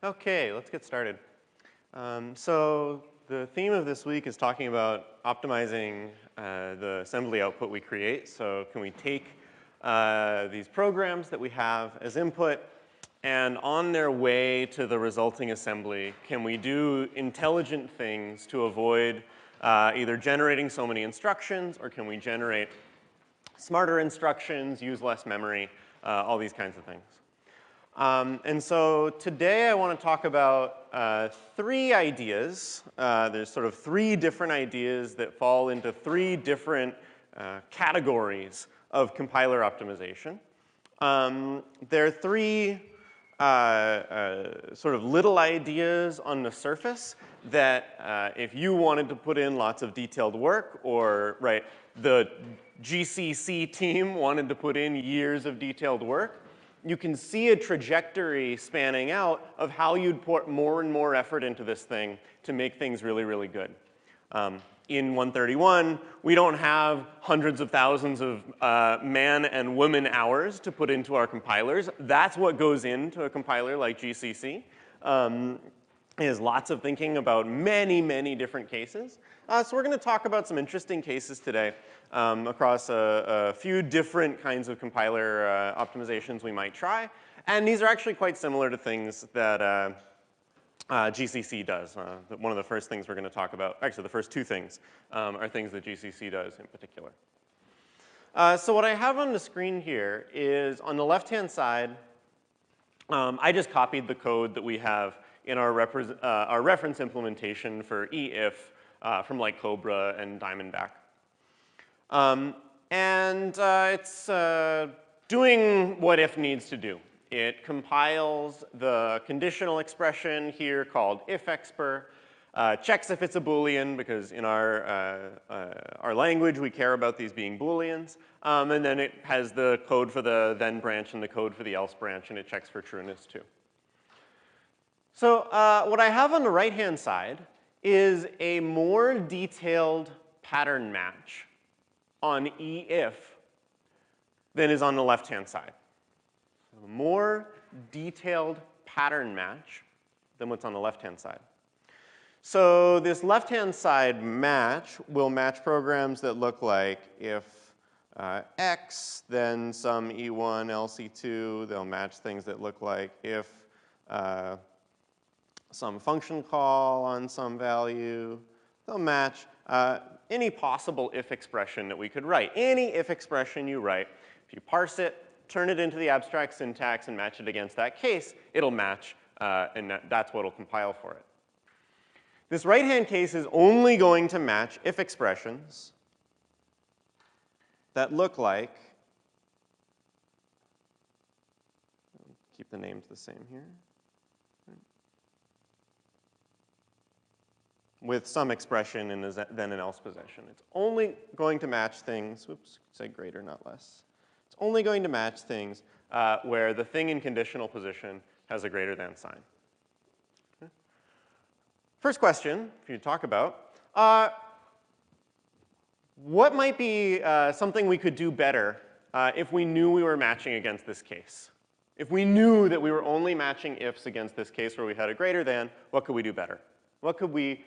Okay, let's get started. So the theme of this week is talking about optimizing the assembly output we create. So can we take these programs that we have as input, and on their way to the resulting assembly, can we do intelligent things to avoid either generating so many instructions, or can we generate smarter instructions, use less memory, all these kinds of things. And so today I want to talk about three ideas. There's sort of three different ideas that fall into three different categories of compiler optimization. They're three sort of little ideas on the surface that if you wanted to put in lots of detailed work, or the GCC team wanted to put in years of detailed work, you can see a trajectory spanning out of how you'd put more and more effort into this thing to make things really, really good. In 131, we don't have hundreds of thousands of man and woman hours to put into our compilers. That's what goes into a compiler like GCC. Is lots of thinking about many, many different cases. So we're going to talk about some interesting cases today across a few different kinds of compiler optimizations we might try. And these are actually quite similar to things that GCC does. One of the first things we're going to talk about, actually the first two things, are things that GCC does in particular. So what I have on the screen here is, on the left-hand side, I just copied the code that we have in our reference implementation for EIF from like Cobra and Diamondback. It's doing what if needs to do. It compiles the conditional expression here called ifexpr, checks if it's a Boolean, because in our language we care about these being Booleans, and then it has the code for the then branch and the code for the else branch, and it checks for trueness too. So what I have on the right-hand side is a more detailed pattern match on EIF than is on the left-hand side. So a more detailed pattern match than what's on the left-hand side. So this left-hand side match will match programs that look like if x, then some E1, else E2. They'll match things that look like if some function call on some value. They'll match any possible if expression that we could write. Any if expression you write, if you parse it, turn it into the abstract syntax, and match it against that case, it'll match, and that's what will compile for it. This right-hand case is only going to match if expressions that look like, keep the names the same here, with some expression in the then and else possession. It's only going to match things, whoops, say greater, not less. It's only going to match things where the thing in conditional position has a greater than sign. Okay. First question for you to talk about, what might be something we could do better if we knew we were matching against this case? If we knew that we were only matching ifs against this case where we had a greater than, what could we do better? What could we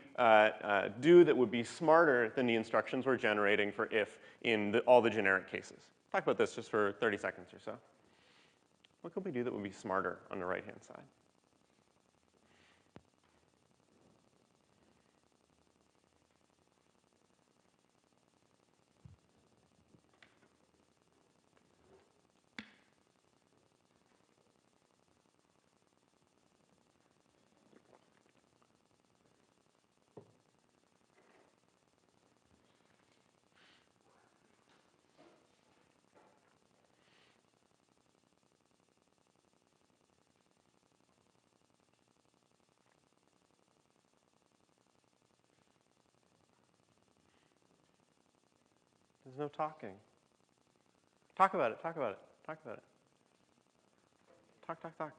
do that would be smarter than the instructions we're generating for if in all the generic cases? Talk about this just for 30 seconds or so. What could we do that would be smarter on the right-hand side? There's no talking. Talk about it, talk about it, talk about it. Talk, talk, talk.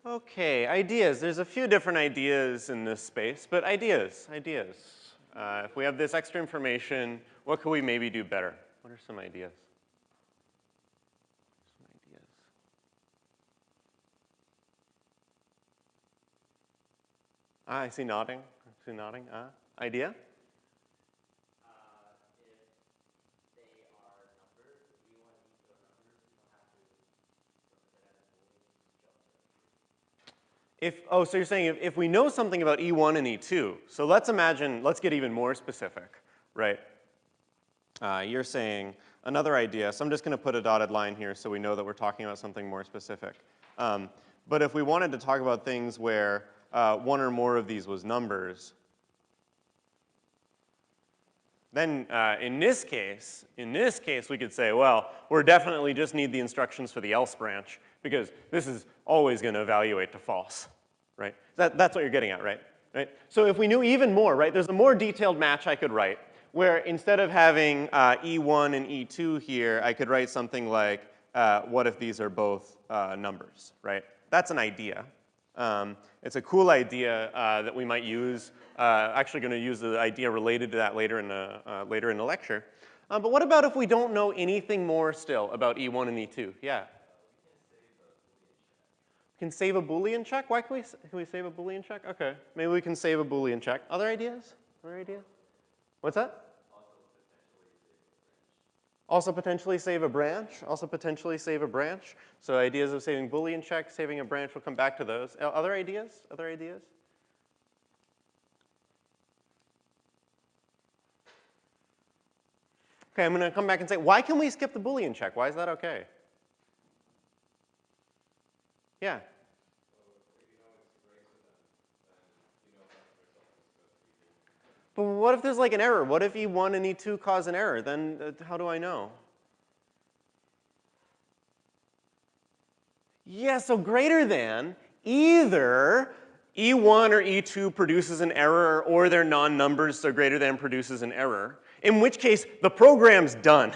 Okay, ideas. There's a few different ideas in this space, but ideas. If we have this extra information, what could we maybe do better? What are some ideas? I see nodding. Idea? So you're saying if we know something about E1 and E2, so let's imagine, let's get even more specific, right? You're saying another idea, so I'm just going to put a dotted line here so we know that we're talking about something more specific. But if we wanted to talk about things where one or more of these was numbers, then in this case, we could say, well, we're definitely just need the instructions for the else branch because this is always going to evaluate to false, right? That's what you're getting at, right? So if we knew even more, right, there's a more detailed match I could write where instead of having E1 and E2 here, I could write something like, what if these are both numbers, right? That's an idea. It's a cool idea that we might use. Actually going to use the idea related to that later in the lecture. But what about if we don't know anything more still about E1 and E2? Yeah? We can save a Boolean check? Why can we save a Boolean check? Okay, maybe we can save a Boolean check. Other ideas? What's that? Also potentially save a branch. So ideas of saving Boolean checks, saving a branch, we'll come back to those. Other ideas? Okay, I'm going to come back and say, why can we skip the Boolean check? Why is that okay? Yeah. But what if there's like an error? What if E1 and E2 cause an error? Then how do I know? Yeah, so greater than either E1 or E2 produces an error or they're non-numbers, so greater than produces an error, in which case the program's done.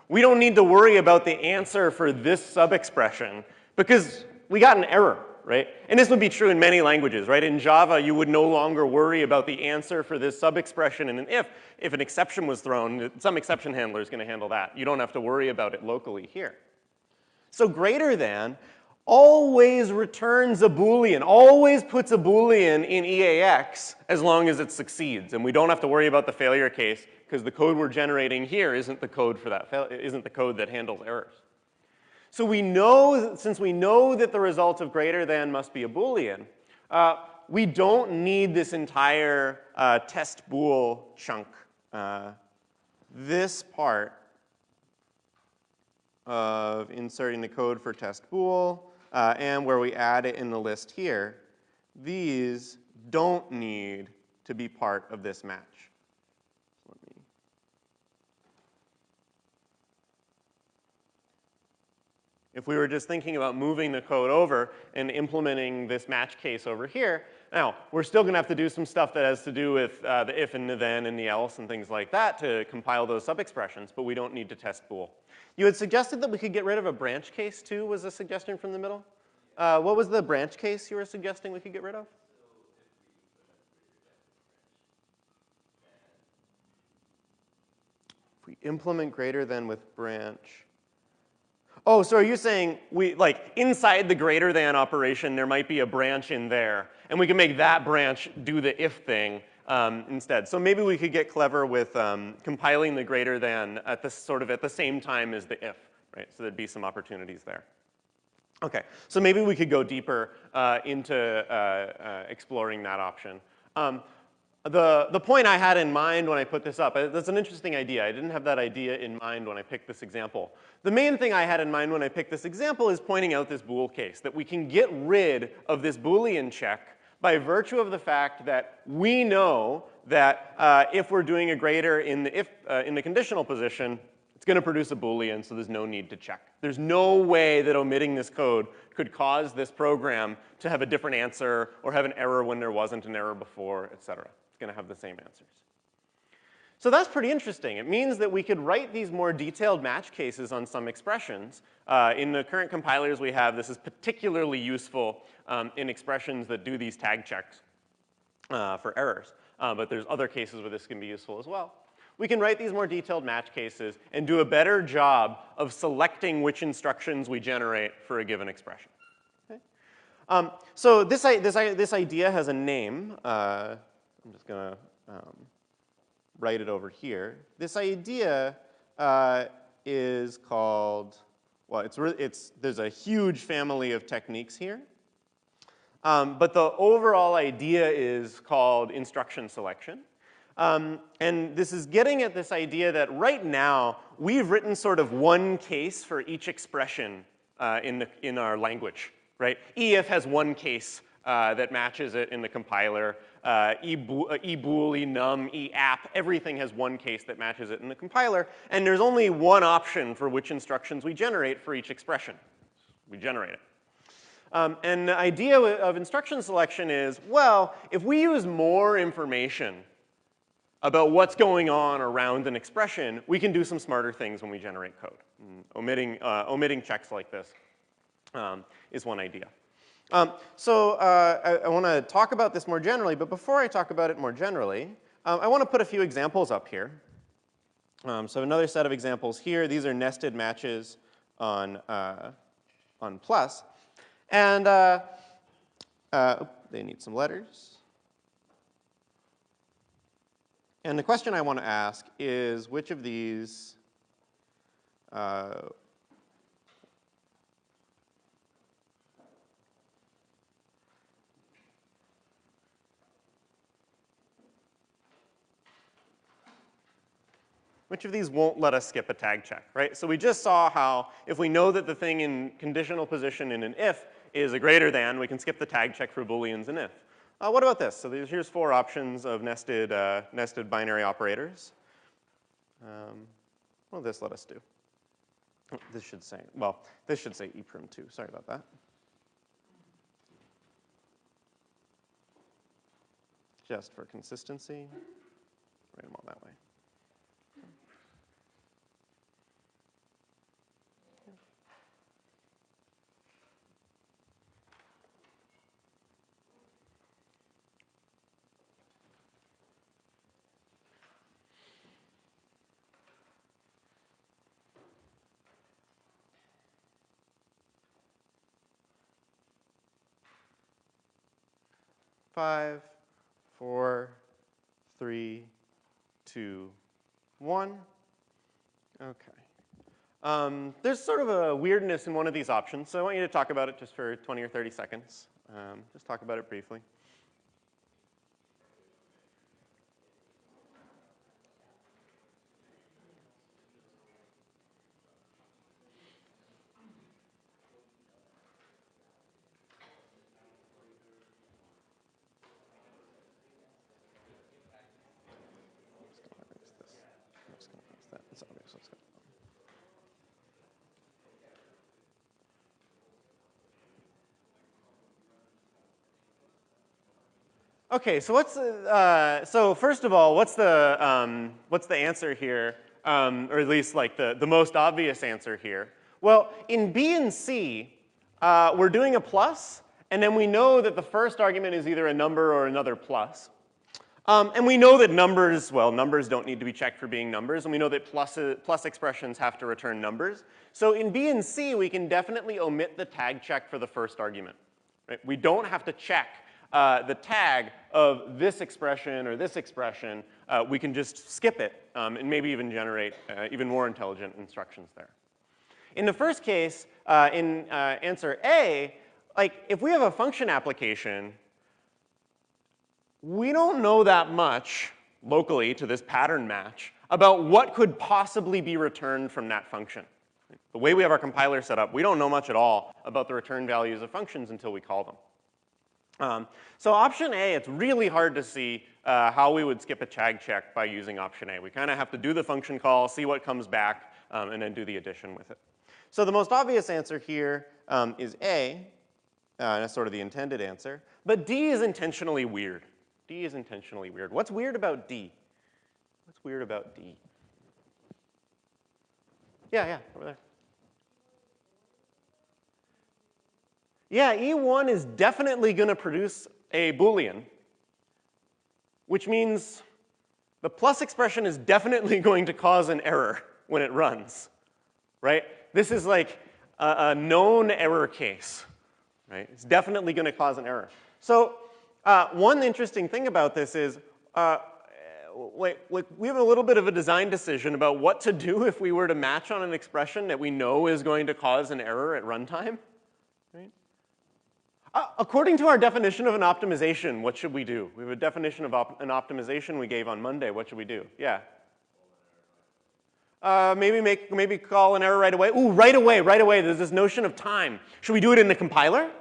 We don't need to worry about the answer for this sub-expression because we got an error, right? And this would be true in many languages, right? In Java, you would no longer worry about the answer for this sub-expression in an if. If an exception was thrown, some exception handler is going to handle that. You don't have to worry about it locally here. So greater than always returns a Boolean, always puts a Boolean in EAX as long as it succeeds. And we don't have to worry about the failure case because the code we're generating here isn't the code for that isn't the code that handles errors. So we know, since we know that the result of greater than must be a Boolean, we don't need this entire test bool chunk. This part of inserting the code for test bool and where we add it in the list here, these don't need to be part of this match. If we were just thinking about moving the code over and implementing this match case over here, now, we're still going to have to do some stuff that has to do with the if and the then and the else and things like that to compile those sub-expressions, but we don't need to test bool. You had suggested that we could get rid of a branch case too, was a suggestion from the middle? What was the branch case you were suggesting we could get rid of? If we implement greater than with branch. Oh, so are you saying like inside the greater than operation, there might be a branch in there, and we can make that branch do the if thing instead. So maybe we could get clever with compiling the greater than at the same time as the if, right? So there'd be some opportunities there. Okay, so maybe we could go deeper into exploring that option. The point I had in mind when I put this up, that's an interesting idea. I didn't have that idea in mind when I picked this example. The main thing I had in mind when I picked this example is pointing out this bool case, that we can get rid of this Boolean check by virtue of the fact that we know that if we're doing a greater in the conditional position, it's going to produce a Boolean, so there's no need to check. There's no way that omitting this code could cause this program to have a different answer or have an error when there wasn't an error before, et cetera. It's going to have the same answers. So that's pretty interesting. It means that we could write these more detailed match cases on some expressions. In the current compilers we have, this is particularly useful in expressions that do these tag checks for errors. But there's other cases where this can be useful as well. We can write these more detailed match cases and do a better job of selecting which instructions we generate for a given expression. Okay? So this idea has a name. I'm just going to write it over here. This idea is called, well, there's a huge family of techniques here. But the overall idea is called instruction selection. And this is getting at this idea that right now, we've written sort of one case for each expression in our language, right? EF has one case that matches it in the compiler. EBool, enum, EApp, everything has one case that matches it in the compiler. And there's only one option for which instructions we generate for each expression. We generate it. And the idea of instruction selection is, well, if we use more information about what's going on around an expression, we can do some smarter things when we generate code. Omitting checks like this is one idea. So I want to talk about this more generally, but before I talk about it more generally, I want to put a few examples up here. So another set of examples here. These are nested matches on Plus. And they need some letters. And the question I want to ask is which of these won't let us skip a tag check, right? So we just saw how if we know that the thing in conditional position in an if is a greater than, we can skip the tag check for booleans in if. What about this? So here's 4 options of nested binary operators. What will this let us do? This should say, well, this should say ePrim2. Sorry about that. Just for consistency, write them all that way. Five, 4, 3, 2, 1. Okay. There's sort of a weirdness in one of these options, so I want you to talk about it just for 20 or 30 seconds. Just talk about it briefly. Okay, so so first of all, what's the answer here, or at least like the most obvious answer here? Well, in B and C, we're doing a plus, and then we know that the first argument is either a number or another plus. And we know that numbers, well, numbers don't need to be checked for being numbers, and we know that plus expressions have to return numbers. So in B and C, we can definitely omit the tag check for the first argument. Right? We don't have to check the tag of this expression or this expression. We can just skip it and maybe even generate even more intelligent instructions there. In the first case, in answer A, like if we have a function application, we don't know that much locally to this pattern match about what could possibly be returned from that function. The way we have our compiler set up, we don't know much at all about the return values of functions until we call them. So option A, it's really hard to see how we would skip a tag check by using option A. We kind of have to do the function call, see what comes back, and then do the addition with it. So the most obvious answer here is A, and that's sort of the intended answer. But D is intentionally weird. D is intentionally weird. What's weird about D? What's weird about D? Yeah, over there. Yeah, E1 is definitely going to produce a Boolean, which means the plus expression is definitely going to cause an error when it runs, right? This is like a known error case, right? It's definitely going to cause an error. So one interesting thing about this is we have a little bit of a design decision about what to do if we were to match on an expression that we know is going to cause an error at runtime, right? According to our definition of an optimization, what should we do? We have a definition of an optimization we gave on Monday. What should we do? Yeah. Maybe call an error right away. Ooh, right away. There's this notion of time. Should we do it in the compiler?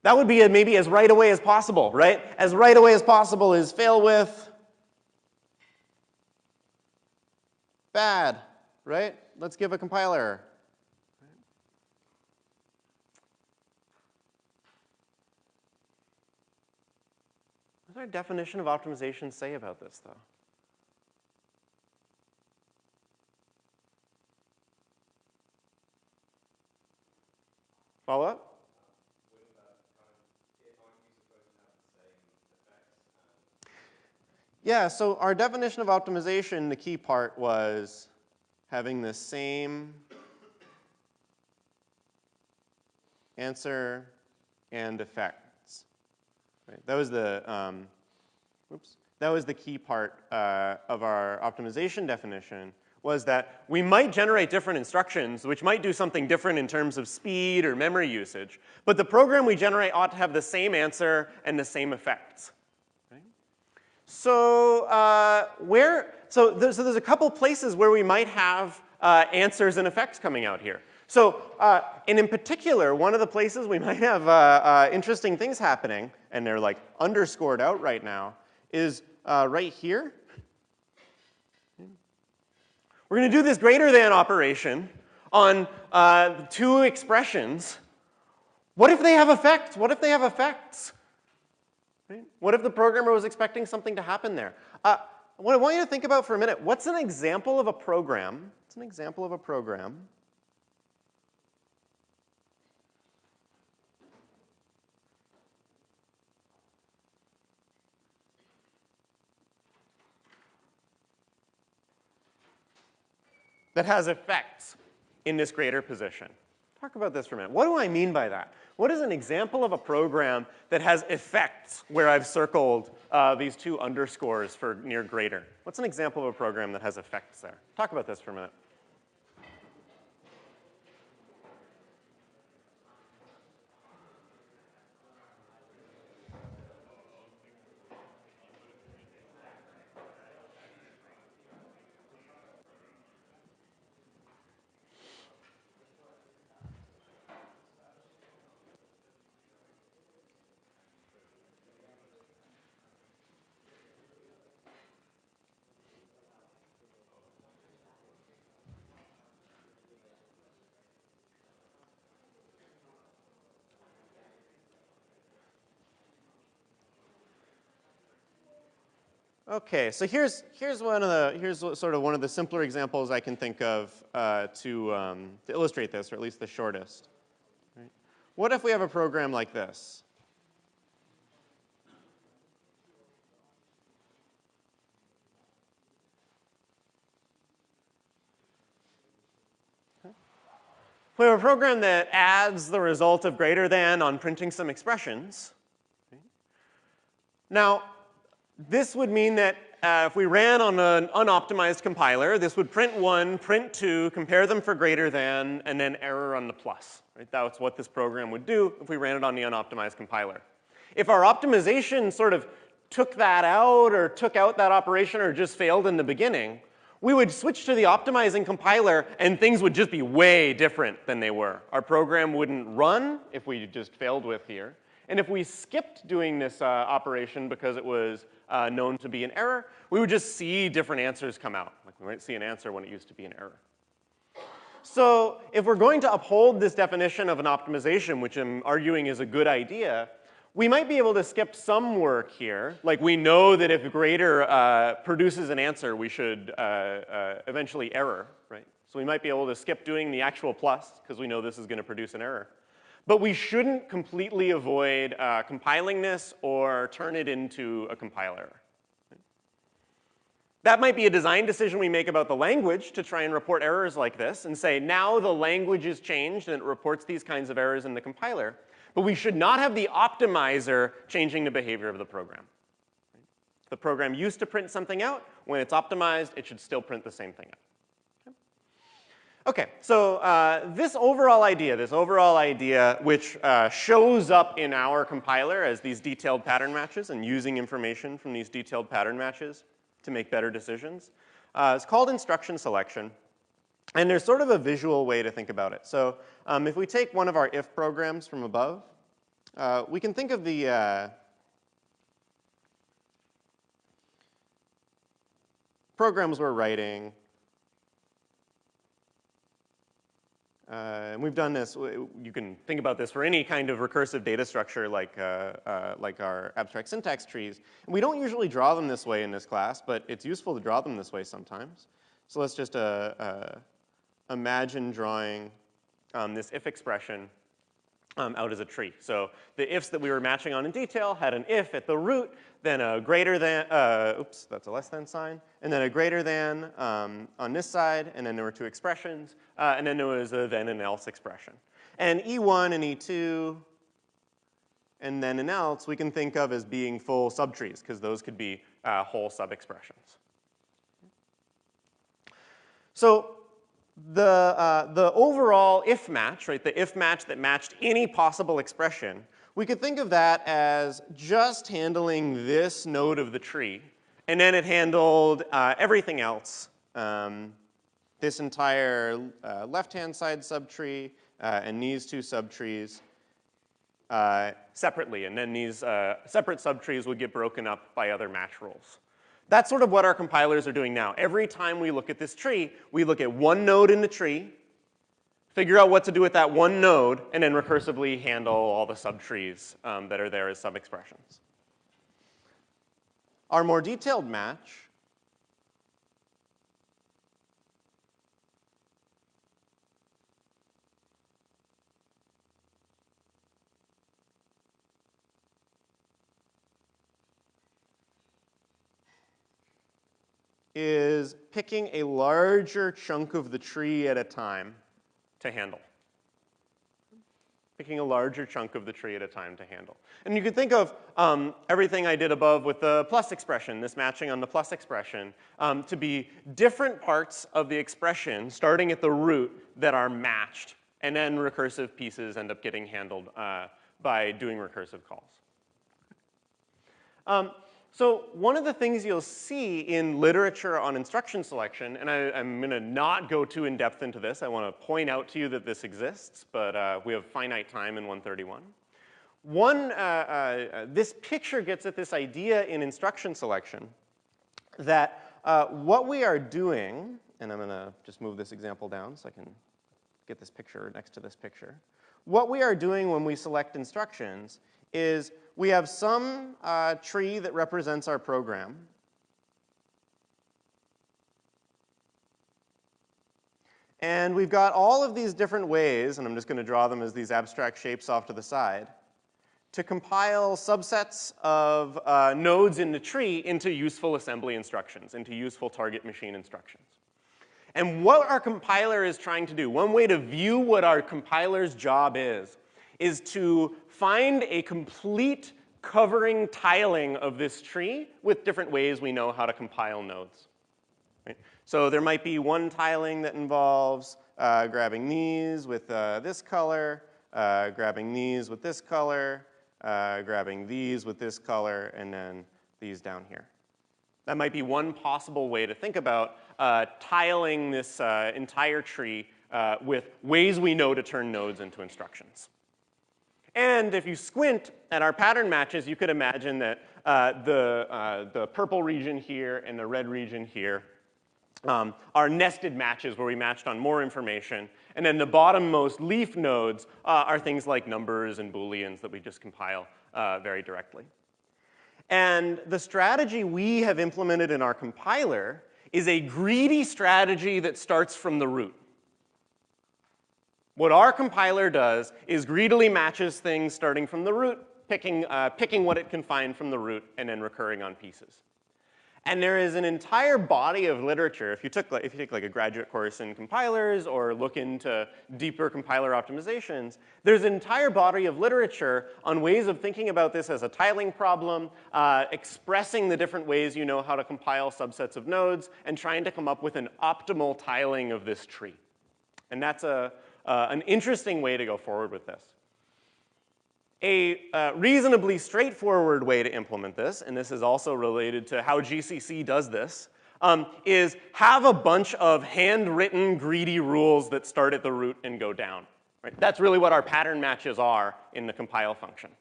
That would be maybe as right away as possible, right? As right away as possible is fail with bad, right? Let's give a compiler. What does our definition of optimization say about this, though? Follow up? Yeah, so our definition of optimization, the key part was having the same answer and effects. Right? That was the that was the key part of our optimization definition, was that we might generate different instructions which might do something different in terms of speed or memory usage, but the program we generate ought to have the same answer and the same effects. Right? So there's a couple places where we might have answers and effects coming out here. So, and in particular, one of the places we might have interesting things happening, and they're like underscored out right now, is right here. We're going to do this greater than operation on two expressions. What if they have effects? What if they have effects? Right? What if the programmer was expecting something to happen there? What I want you to think about for a minute, what's an example of a program? What's an example of a program that has effects in this greater position? Talk about this for a minute. What do I mean by that? What is an example of a program that has effects where I've circled these two underscores for near greater? What's an example of a program that has effects there? Talk about this for a minute. Okay, so here's sort of one of the simpler examples I can think of to illustrate this, or at least the shortest. Right? What if we have a program like this? We have a program that adds the result of greater than on printing some expressions. Okay. Now, this would mean that if we ran on an unoptimized compiler, this would print 1, print 2, compare them for greater than, and then error on the plus. Right? That's what this program would do if we ran it on the unoptimized compiler. If our optimization sort of took that out or took out that operation or just failed in the beginning, we would switch to the optimizing compiler and things would just be way different than they were. Our program wouldn't run if we just failed with here. And if we skipped doing this operation because it was known to be an error, we would just see different answers come out. Like we might see an answer when it used to be an error. So if we're going to uphold this definition of an optimization, which I'm arguing is a good idea, We might be able to skip some work here. Like we know that if greater produces an answer, we should eventually error, right? So we might be able to skip doing the actual plus because we know this is going to produce an error. But we shouldn't completely avoid compiling this or turn it into a compiler. That might be a design decision we make about the language to try and report errors like this and say, now the language is changed and it reports these kinds of errors in the compiler. But we should not have the optimizer changing the behavior of the program. The program used to print something out. When it's optimized, it should still print the same thing out. Okay, so this overall idea, which shows up in our compiler as these detailed pattern matches and using information from these detailed pattern matches to make better decisions, is called instruction selection. And there's sort of a visual way to think about it. So if we take one of our if programs from above, we can think of the programs we're writing. And we've done this. You can think about this for any kind of recursive data structure like our abstract syntax trees. And we don't usually draw them this way in this class, but it's useful to draw them this way sometimes. So let's just imagine drawing this if expression out as a tree. So the ifs that we were matching on in detail had an if at the root, then a greater than, oops, that's a less than sign, and then a greater than on this side, and then there were two expressions, and then there was a then and else expression. And E1 and E2 and then and else we can think of as being full subtrees, because those could be whole sub-expressions. So the overall if match, right, the if match that matched any possible expression, we could think of that as just handling this node of the tree, and then it handled everything else, this entire left-hand side subtree and these two subtrees separately, and then these separate subtrees would get broken up by other match rules. That's sort of what our compilers are doing now. Every time we look at this tree, we look at one node in the tree, figure out what to do with that one node, and then recursively handle all the subtrees that are there as sub-expressions. Our more detailed match is picking a larger chunk of the tree at a time to handle. Picking a larger chunk of the tree at a time to handle. And you can think of everything I did above with the plus expression, this matching on the plus expression, to be different parts of the expression starting at the root that are matched, and then recursive pieces end up getting handled by doing recursive calls. So one of the things you'll see in literature on instruction selection, and I'm going to not go too in-depth into this. I want to point out to you that this exists, but we have finite time in 131. This picture gets at this idea in instruction selection that what we are doing, and I'm going to just move this example down so I can get this picture next to this picture. What we are doing when we select instructions is we have some tree that represents our program. And we've got all of these different ways, and I'm just going to draw them as these abstract shapes off to the side, to compile subsets of nodes in the tree into useful assembly instructions, into useful target machine instructions. And what our compiler is trying to do, one way to view what our compiler's job is to find a complete covering tiling of this tree with different ways we know how to compile nodes. Right? So there might be one tiling that involves grabbing these with this color, grabbing these with this color, grabbing these with this color, and then these down here. That might be one possible way to think about tiling this entire tree with ways we know to turn nodes into instructions. And if you squint at our pattern matches, you could imagine that the purple region here and the red region here are nested matches where we matched on more information. And then the bottommost leaf nodes are things like numbers and Booleans that we just compile very directly. And the strategy we have implemented in our compiler is a greedy strategy that starts from the root. What our compiler does is greedily matches things starting from the root, picking what it can find from the root, and then recurring on pieces. And there is an entire body of literature. If you take like a graduate course in compilers or look into deeper compiler optimizations, there's an entire body of literature on ways of thinking about this as a tiling problem, expressing the different ways you know how to compile subsets of nodes, and trying to come up with an optimal tiling of this tree. And that's an interesting way to go forward with this. A reasonably straightforward way to implement this, and this is also related to how GCC does this, is have a bunch of handwritten greedy rules that start at the root and go down. Right? That's really what our pattern matches are in the compile function.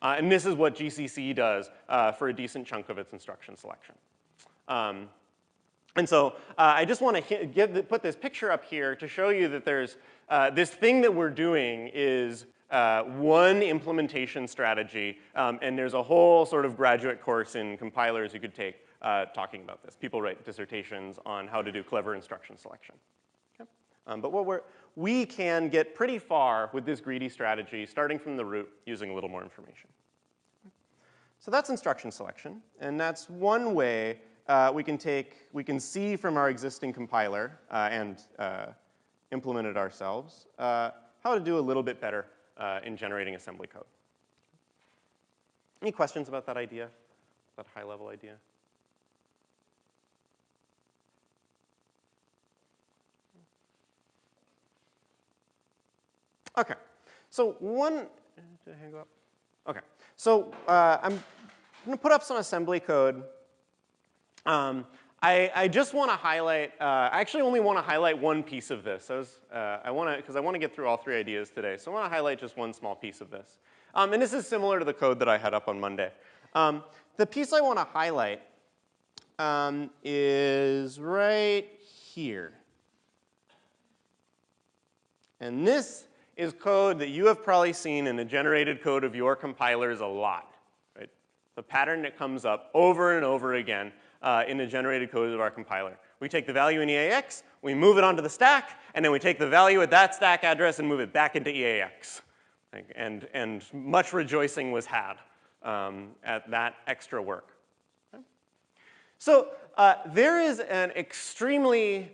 And this is what GCC does for a decent chunk of its instruction selection. And so I just want to put this picture up here to show you that there's this thing that we're doing is one implementation strategy, and there's a whole sort of graduate course in compilers you could take talking about this. People write dissertations on how to do clever instruction selection. Okay? But we can get pretty far with this greedy strategy, starting from the root, using a little more information. So that's instruction selection, and that's one way we can see from our existing compiler and implement it ourselves how to do a little bit better in generating assembly code. Any questions about that idea, that high-level idea? Okay, so did I hang up? Okay, so I'm going to put up some assembly code. I just want to highlight, I actually only want to highlight one piece of this. Because I want to get through all three ideas today. So I want to highlight just one small piece of this. And this is similar to the code that I had up on Monday. The piece I want to highlight is right here. And this is code that you have probably seen in the generated code of your compilers a lot. Right? The pattern that comes up over and over again in the generated code of our compiler. We take the value in EAX, we move it onto the stack, and then we take the value at that stack address and move it back into EAX. And much rejoicing was had at that extra work. Okay? So there is an extremely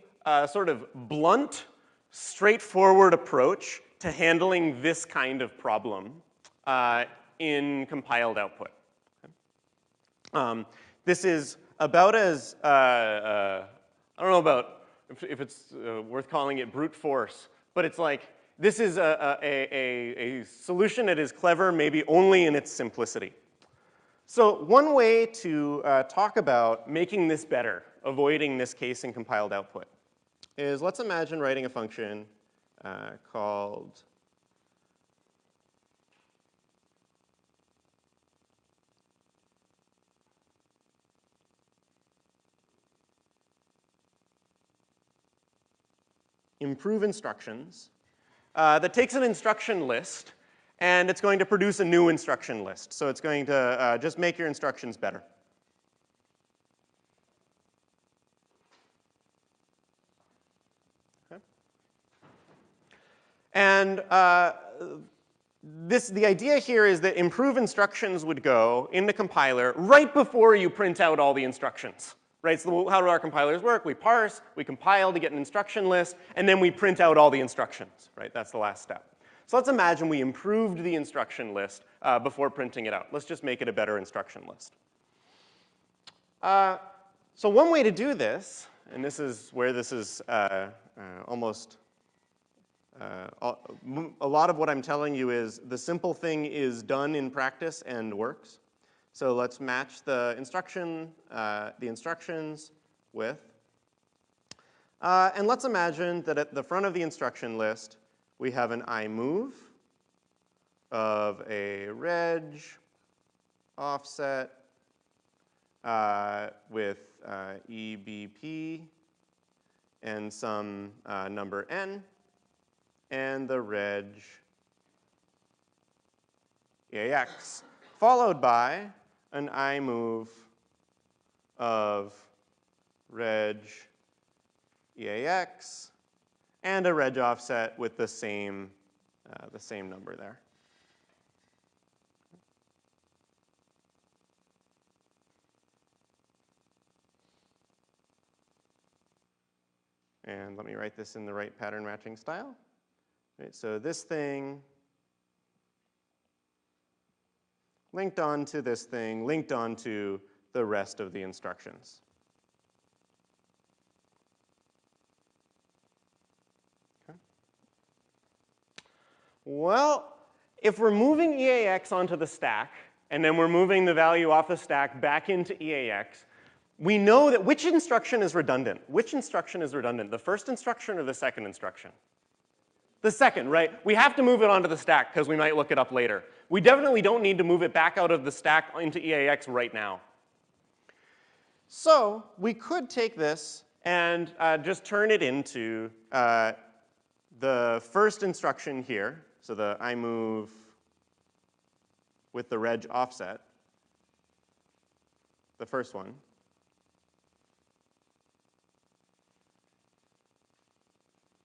sort of blunt, straightforward approach to handling this kind of problem in compiled output. Okay? This is about as, I don't know about if it's worth calling it brute force, but it's like, this is a solution that is clever maybe only in its simplicity. So one way to talk about making this better, avoiding this case in compiled output, is let's imagine writing a function called improve instructions that takes an instruction list and it's going to produce a new instruction list. So it's going to just make your instructions better. Okay. And the idea here is that improve instructions would go in the compiler right before you print out all the instructions. Right, so how do our compilers work? We parse, we compile to get an instruction list, and then we print out all the instructions, right? That's the last step. So let's imagine we improved the instruction list before printing it out. Let's just make it a better instruction list. So one way to do this, and this is where this is almost, a lot of what I'm telling you is the simple thing is done in practice and works. So let's match the instructions with. And let's imagine that at the front of the instruction list, we have an imove of a reg offset with EBP and some number n, and the reg EAX, followed by an imove of reg EAX and a reg offset with the same number there. And let me write this in the right pattern matching style. Right, so this thing linked onto this thing, linked onto the rest of the instructions. Okay. Well, if we're moving EAX onto the stack, and then we're moving the value off the stack back into EAX, we know that which instruction is redundant? Which instruction is redundant, the first instruction or the second instruction? The second, right? We have to move it onto the stack because we might look it up later. We definitely don't need to move it back out of the stack into EAX right now. So we could take this and just turn it into the first instruction here. So the imove with the reg offset, the first one.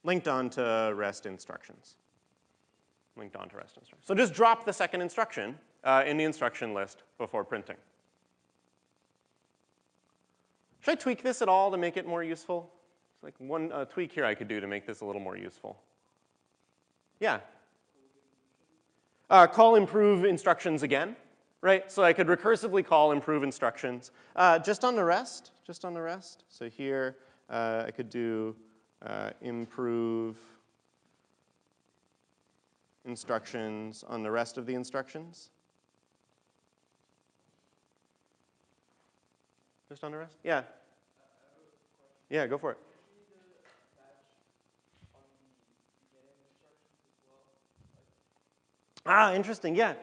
Linked onto rest instructions. Linked onto rest instructions. So just drop the second instruction in the instruction list before printing. Should I tweak this at all to make it more useful? It's like one tweak here I could do to make this a little more useful. Yeah. Call improve instructions again, right? So I could recursively call improve instructions just on the rest, So here I could do improve instructions on the rest of the instructions. Just on the rest? Yeah. Yeah, go for it. Ah, interesting, yeah.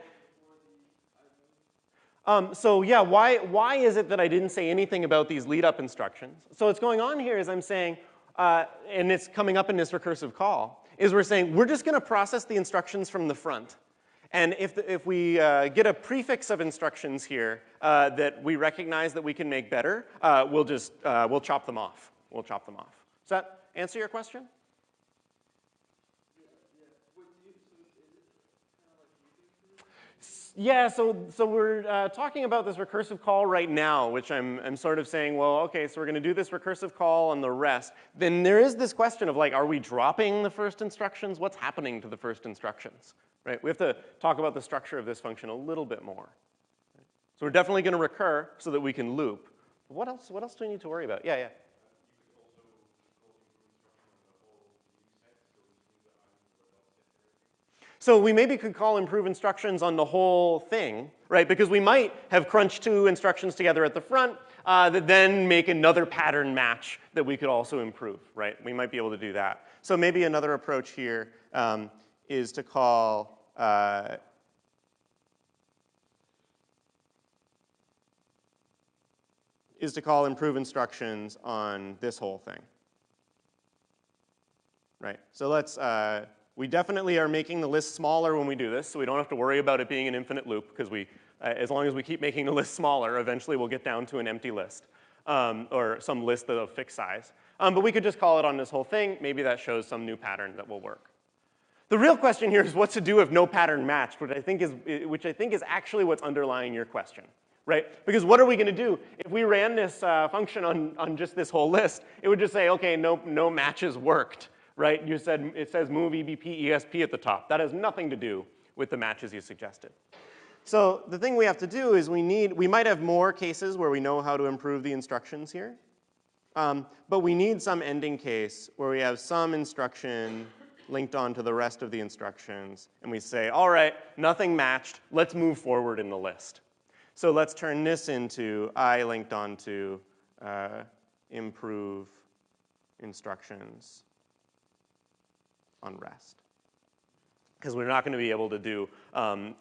So yeah, why is it that I didn't say anything about these lead-up instructions? So what's going on here is I'm saying, and it's coming up in this recursive call, is we're saying we're just going to process the instructions from the front. And if we get a prefix of instructions here that we recognize that we can make better, we'll chop them off. We'll chop them off. Does that answer your question? Yeah, so we're talking about this recursive call right now, which I'm sort of saying, well, okay, so we're going to do this recursive call on the rest. Then there is this question of like, are we dropping the first instructions? What's happening to the first instructions? Right? We have to talk about the structure of this function a little bit more. So we're definitely going to recur so that we can loop. What else do we need to worry about? Yeah, yeah. So we maybe could call improve instructions on the whole thing, right? Because we might have crunched two instructions together at the front that then make another pattern match that we could also improve, right? We might be able to do that. So maybe another approach here is to call improve instructions on this whole thing, right? So let's. We definitely are making the list smaller when we do this, so we don't have to worry about it being an infinite loop, because as long as we keep making the list smaller, eventually we'll get down to an empty list, or some list of fixed size. But we could just call it on this whole thing. Maybe that shows some new pattern that will work. The real question here is what to do if no pattern matched, which I think is actually what's underlying your question, right? Because what are we going to do? If we ran this function on just this whole list, it would just say, okay, no matches worked. Right? You said it says move EBP ESP at the top. That has nothing to do with the matches you suggested. So the thing we have to do is we might have more cases where we know how to improve the instructions here. But we need some ending case where we have some instruction linked onto the rest of the instructions, and we say, all right, nothing matched. Let's move forward in the list. So let's turn this into I linked onto improve instructions on rest. Because we're not going to be able to do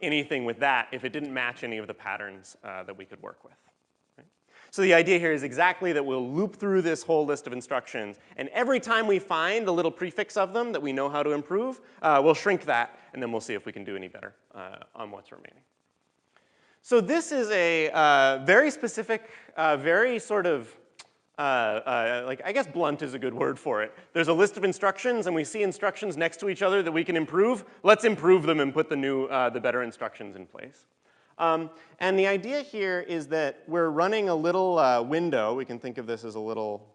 anything with that if it didn't match any of the patterns that we could work with. Right? So the idea here is exactly that we'll loop through this whole list of instructions, and every time we find a little prefix of them that we know how to improve, we'll shrink that, and then we'll see if we can do any better on what's remaining. So this is a very specific, very sort of, like, I guess blunt is a good word for it. There's a list of instructions, and we see instructions next to each other that we can improve. Let's improve them and put the better instructions in place. And the idea here is that we're running a little window. We can think of this as a little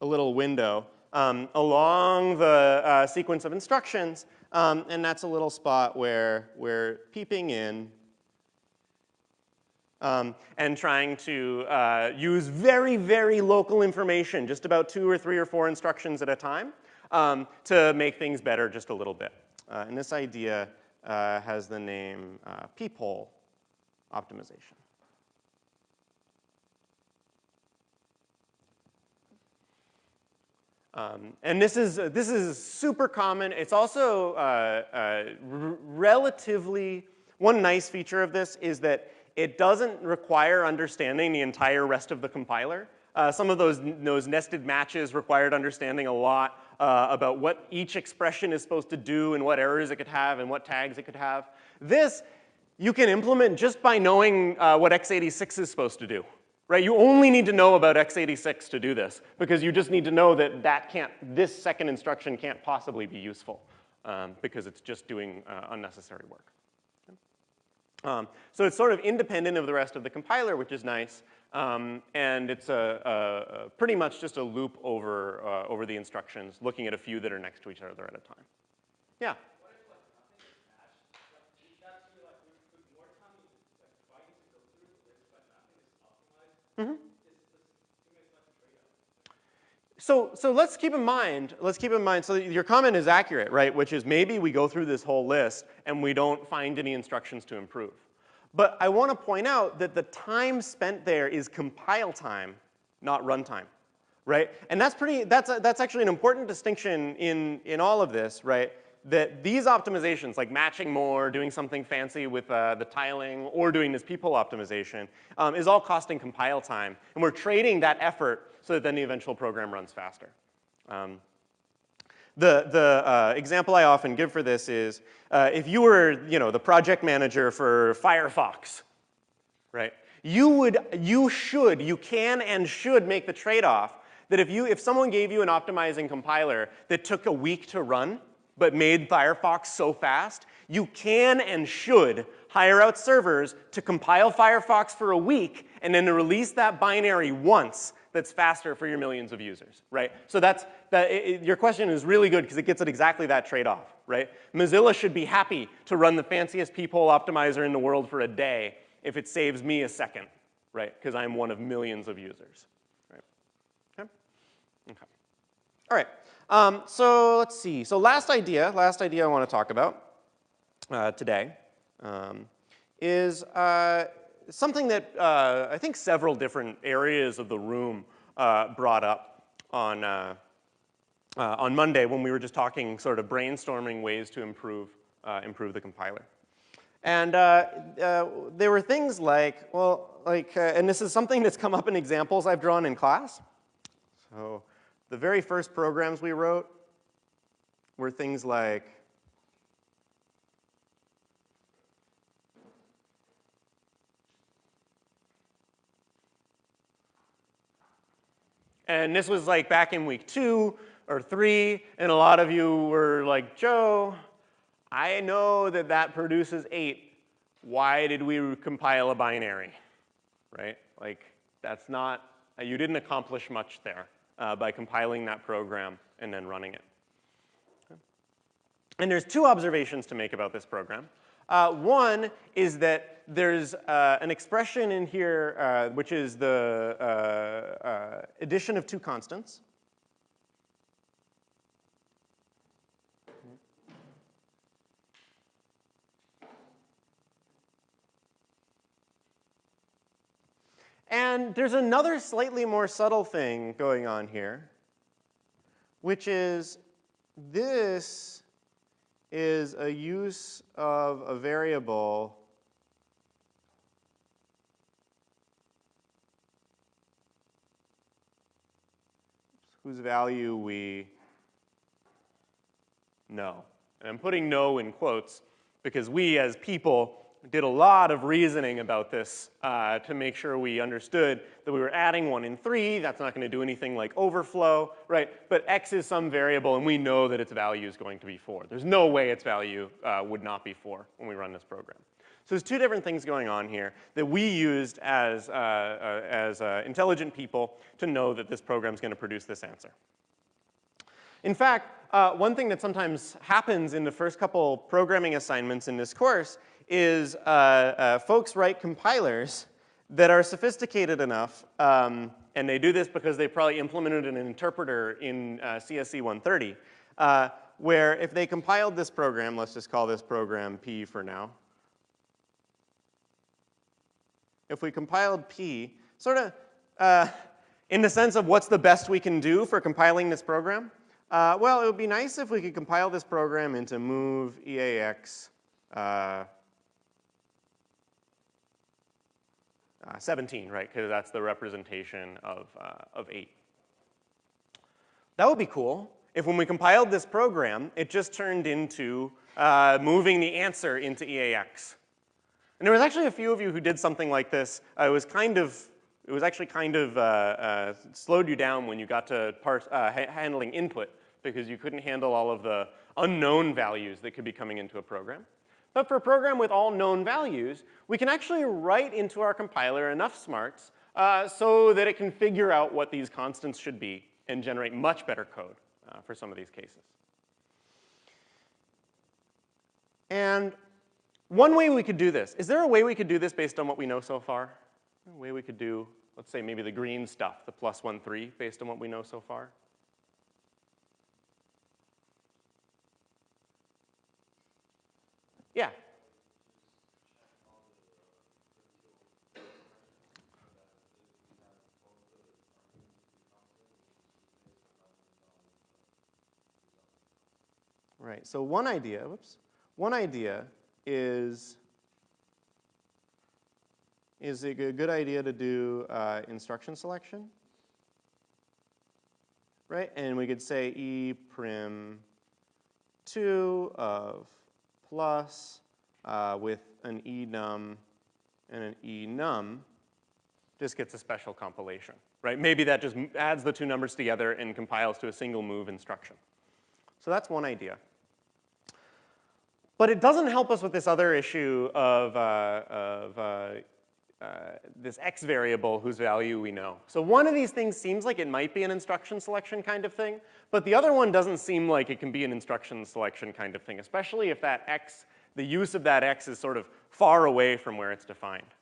window along the sequence of instructions, and that's a little spot where we're peeping in and trying to use very, very local information, just about 2 or 3 or 4 instructions at a time, to make things better just a little bit. And this idea has the name peephole optimization. And this is super common. It's also relatively, one nice feature of this is that it doesn't require understanding the entire rest of the compiler. Some of those nested matches required understanding a lot about what each expression is supposed to do and what errors it could have and what tags it could have. This you can implement just by knowing what x86 is supposed to do. Right? You only need to know about x86 to do this, because you just need to know that this second instruction can't possibly be useful, because it's just doing unnecessary work. So it's sort of independent of the rest of the compiler, which is nice, and it's pretty much just a loop over the instructions, looking at a few that are next to each other at a time. Yeah? Mm-hmm. So let's keep in mind, so your comment is accurate, right? Which is maybe we go through this whole list and we don't find any instructions to improve. But I want to point out that the time spent there is compile time, not runtime, right? And that's actually an important distinction in all of this, right? That these optimizations, like matching more, doing something fancy with the tiling, or doing this peephole optimization, is all costing compile time. And we're trading that effort so that then the eventual program runs faster. The example I often give for this is if you were, the project manager for Firefox, right? You can and should make the trade-off that if someone gave you an optimizing compiler that took a week to run, but made Firefox so fast, you can and should hire out servers to compile Firefox for a week and then to release that binary once that's faster for your millions of users, right? So your question is really good because it gets at exactly that trade-off, right? Mozilla should be happy to run the fanciest peephole optimizer in the world for a day if it saves me a second, right? Because I'm one of millions of users, right? Okay? Okay. All right. So let's see. So last idea I want to talk about today is something that I think several different areas of the room brought up on Monday when we were just talking, sort of brainstorming ways to improve the compiler. And there were things like, and this is something that's come up in examples I've drawn in class. So the very first programs we wrote were things like and this was like back in week 2 or 3, and a lot of you were like, Joe, I know that produces 8. Why did we compile a binary, right? Like, that's not, you didn't accomplish much there by compiling that program and then running it. Okay. And there's 2 observations to make about this program. One is that there's an expression in here which is the addition of 2 constants. And there's another slightly more subtle thing going on here, which is this is a use of a variable whose value we know. And I'm putting know in quotes because we as people did a lot of reasoning about this to make sure we understood that we were adding 1 and 3. That's not going to do anything like overflow, right? But x is some variable, and we know that its value is going to be 4. There's no way its value would not be 4 when we run this program. So there's two different things going on here that we used as intelligent people to know that this program is going to produce this answer. In fact, one thing that sometimes happens in the first couple programming assignments in this course is folks write compilers that are sophisticated enough, and they do this because they probably implemented an interpreter in CSC 130, where if they compiled this program, let's just call this program P for now. If we compiled P, sort of in the sense of what's the best we can do for compiling this program, well, it would be nice if we could compile this program into move EAX 17, right? Because that's the representation of 8. That would be cool if when we compiled this program, it just turned into moving the answer into EAX. And there was actually a few of you who did something like this. It was actually kind of slowed you down when you got to handling input because you couldn't handle all of the unknown values that could be coming into a program. But for a program with all known values, we can actually write into our compiler enough smarts so that it can figure out what these constants should be and generate much better code for some of these cases. And one way we could do this, is there a way we could do this based on what we know so far? A way we could do, let's say, maybe the green stuff, the +1, 3, based on what we know so far? Yeah. Right, so one idea is a good idea to do instruction selection, right? And we could say E prim 2 of plus with an enum and an enum just gets a special compilation, right? Maybe that just adds the two numbers together and compiles to a single move instruction. So that's one idea. But it doesn't help us with this other issue of this x variable whose value we know. So one of these things seems like it might be an instruction selection kind of thing, but the other one doesn't seem like it can be an instruction selection kind of thing, especially if that x, the use of that x is sort of far away from where it's defined.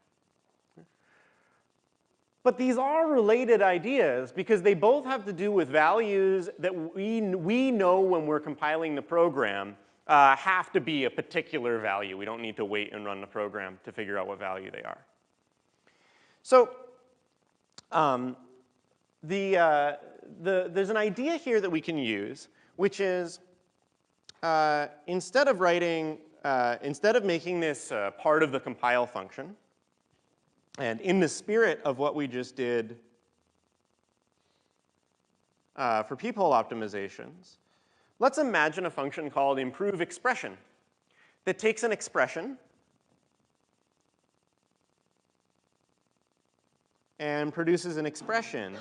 But these are related ideas because they both have to do with values that we know when we're compiling the program have to be a particular value. We don't need to wait and run the program to figure out what value they are. So there's an idea here that we can use, which is instead of making this part of the compile function, and in the spirit of what we just did for peephole optimizations, let's imagine a function called improve expression that takes an expression and produces an expression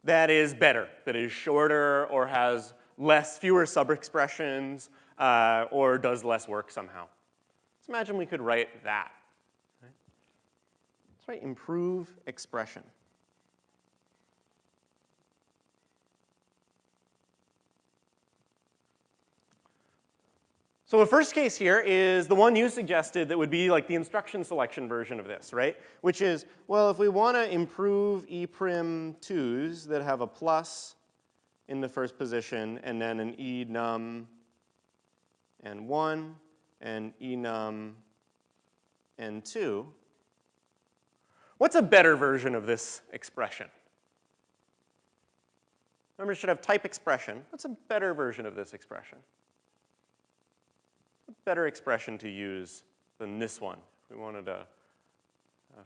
that is better, that is shorter or has fewer sub-expressions or does less work somehow. Let's imagine we could write that. Let's write improve expression. So the first case here is the one you suggested that would be like the instruction selection version of this, right? Which is, well, if we want to improve E'2s that have a plus in the first position and then an enum and 1 and enum and 2, what's a better version of this expression? Remember, it should have type expression. What's a better version of this expression? Better expression to use than this one. We wanted a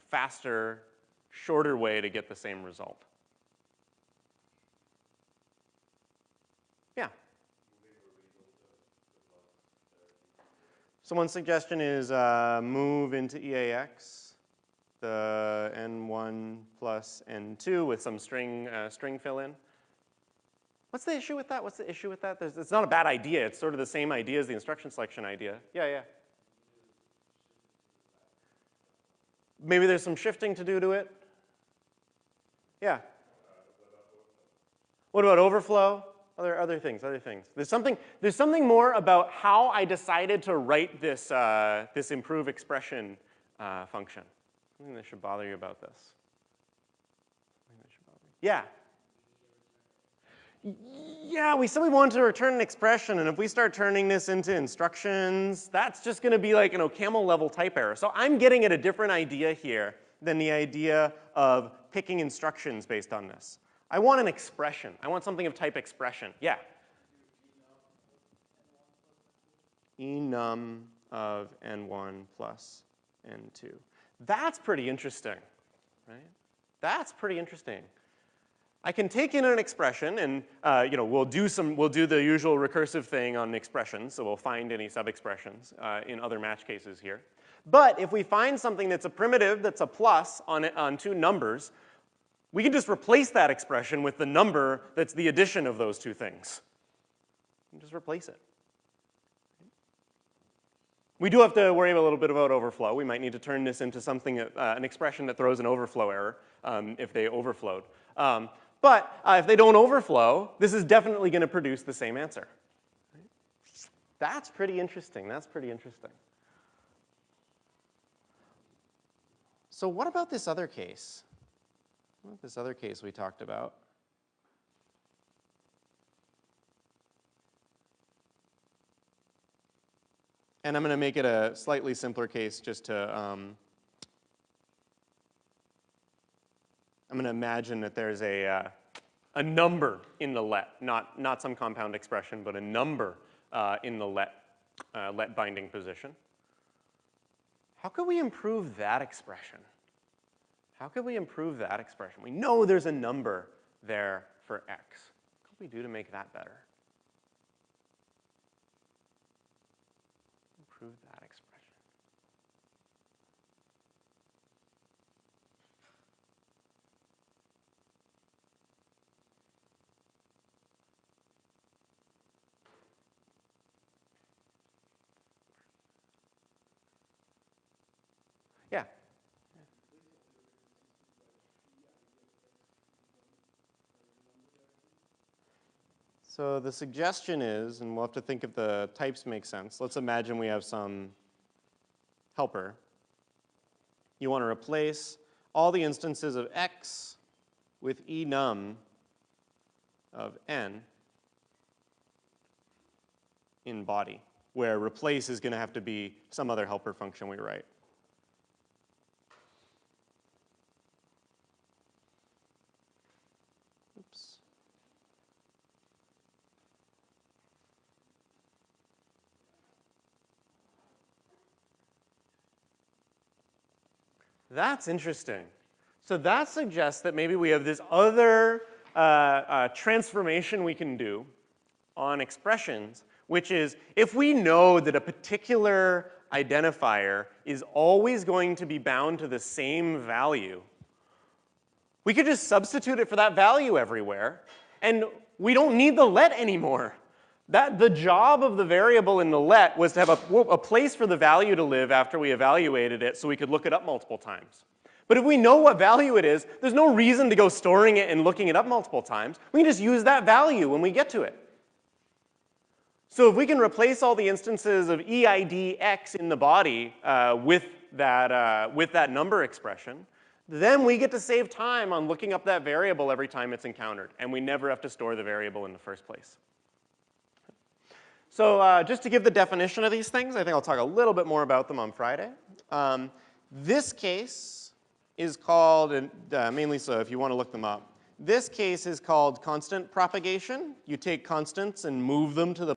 faster, shorter way to get the same result. Yeah. So one suggestion is move into EAX the N1 plus N2 with some string fill in. What's the issue with that? What's the issue with that? It's not a bad idea. It's sort of the same idea as the instruction selection idea. Yeah, yeah. Maybe there's some shifting to do to it. Yeah. What about overflow? Other things. There's something more about how I decided to write this this improve expression function. Something that should bother you about this. Yeah. Yeah, we said we wanted to return an expression, and if we start turning this into instructions, that's just going to be like an OCaml level type error. So I'm getting at a different idea here than the idea of picking instructions based on this. I want an expression. I want something of type expression. Yeah. Enum of n1 plus n2. That's pretty interesting, right? That's pretty interesting. I can take in an expression, and we'll do the usual recursive thing on expressions, so we'll find any sub-expressions in other match cases here. But if we find something that's a primitive that's a plus on two numbers, we can just replace that expression with the number that's the addition of those two things. And just replace it. We do have to worry a little bit about overflow. We might need to turn this into something, an expression that throws an overflow error if they overflowed. But if they don't overflow, this is definitely going to produce the same answer. That's pretty interesting. That's pretty interesting. So what about this other case? What about this other case we talked about? And I'm going to make it a slightly simpler case just to, I'm going to imagine that there's a number in the let, not some compound expression, but a number in the let binding position. How could we improve that expression? How could we improve that expression? We know there's a number there for x. What could we do to make that better? Improve that expression. Yeah. So the suggestion is, and we'll have to think if the types make sense. Let's imagine we have some helper. You want to replace all the instances of x with enum of n in body, where replace is going to have to be some other helper function we write. Oops. That's interesting. So that suggests that maybe we have this other transformation we can do on expressions, which is if we know that a particular identifier is always going to be bound to the same value, we could just substitute it for that value everywhere, and we don't need the let anymore. The job of the variable in the let was to have a place for the value to live after we evaluated it so we could look it up multiple times. But if we know what value it is, there's no reason to go storing it and looking it up multiple times. We can just use that value when we get to it. So if we can replace all the instances of EID X in the body with that number expression, then we get to save time on looking up that variable every time it's encountered, and we never have to store the variable in the first place. So just to give the definition of these things, I think I'll talk a little bit more about them on Friday. This case is called, mainly so if you want to look them up, this case is called constant propagation. You take constants and move them to the